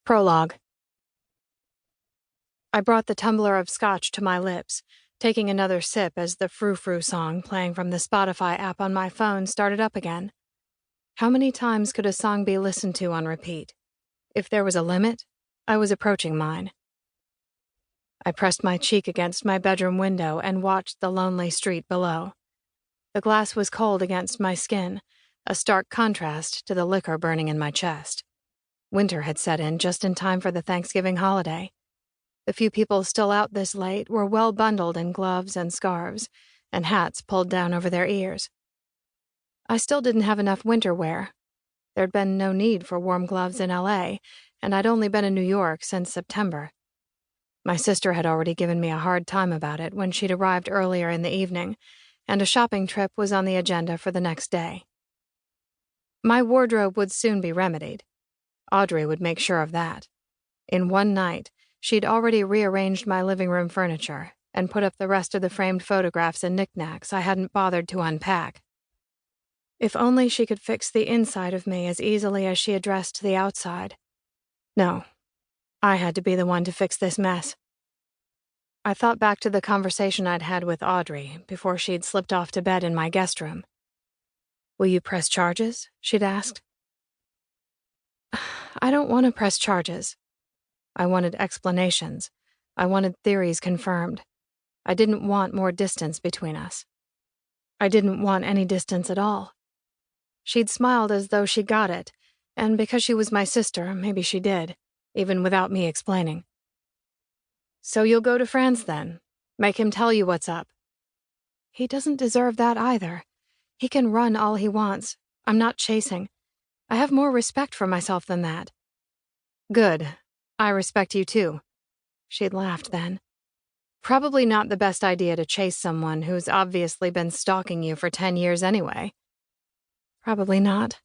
Prologue. I brought the tumbler of scotch to my lips, taking another sip as the frou-frou song playing from the Spotify app on my phone started up again. How many times could a song be listened to on repeat? If there was a limit, I was approaching mine. I pressed my cheek against my bedroom window and watched the lonely street below. The glass was cold against my skin, a stark contrast to the liquor burning in my chest. Winter had set in just in time for the Thanksgiving holiday. The few people still out this late were well bundled in gloves and scarves, and hats pulled down over their ears. I still didn't have enough winter wear. There'd been no need for warm gloves in LA, and I'd only been in New York since September. My sister had already given me a hard time about it when she'd arrived earlier in the evening, and a shopping trip was on the agenda for the next day. My wardrobe would soon be remedied. Audrey would make sure of that. In one night, she'd already rearranged my living room furniture and put up the rest of the framed photographs and knickknacks I hadn't bothered to unpack. If only she could fix the inside of me as easily as she addressed the outside. No, I had to be the one to fix this mess. I thought back to the conversation I'd had with Audrey before she'd slipped off to bed in my guest room. "Will you press charges?" she'd asked. I don't want to press charges. I wanted explanations. I wanted theories confirmed. I didn't want more distance between us. I didn't want any distance at all. She'd smiled as though she got it, and because she was my sister, maybe she did, even without me explaining. "So you'll go to France then? Make him tell you what's up." "He doesn't deserve that either. He can run all he wants. I'm not chasing. I have more respect for myself than that." "Good. I respect you too." She'd laughed then. "Probably not the best idea to chase someone who's obviously been stalking you for 10 years anyway." Probably not.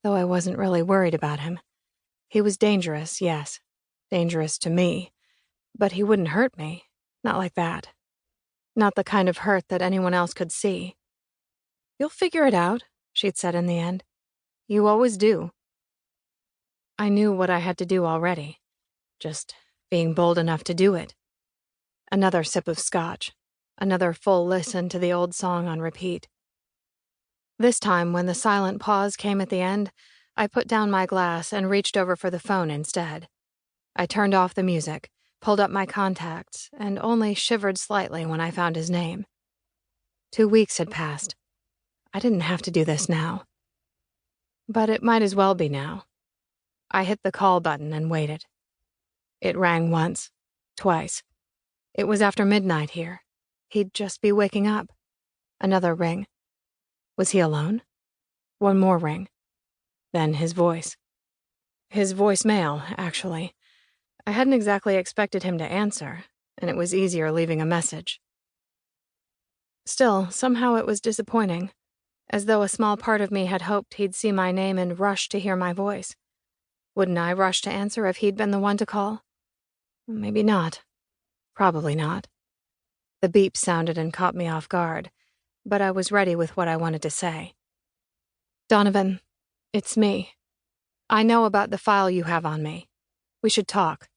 Though I wasn't really worried about him. He was dangerous, yes. Dangerous to me. But he wouldn't hurt me. Not like that. Not the kind of hurt that anyone else could see. "You'll figure it out," she'd said in the end. "You always do." I knew what I had to do already. Just being bold enough to do it. Another sip of scotch. Another full listen to the old song on repeat. This time, when the silent pause came at the end, I put down my glass and reached over for the phone instead. I turned off the music, pulled up my contacts, and only shivered slightly when I found his name. 2 weeks had passed. I didn't have to do this now. But it might as well be now. I hit the call button and waited. It rang once, twice. It was after midnight here. He'd just be waking up. Another ring. Was he alone? One more ring. Then his voice. His voicemail, actually. I hadn't exactly expected him to answer, and it was easier leaving a message. Still, somehow it was disappointing, as though a small part of me had hoped he'd see my name and rush to hear my voice. Wouldn't I rush to answer if he'd been the one to call? Maybe not. Probably not. The beep sounded and caught me off guard, but I was ready with what I wanted to say. "Donovan, it's me. I know about the file you have on me. We should talk."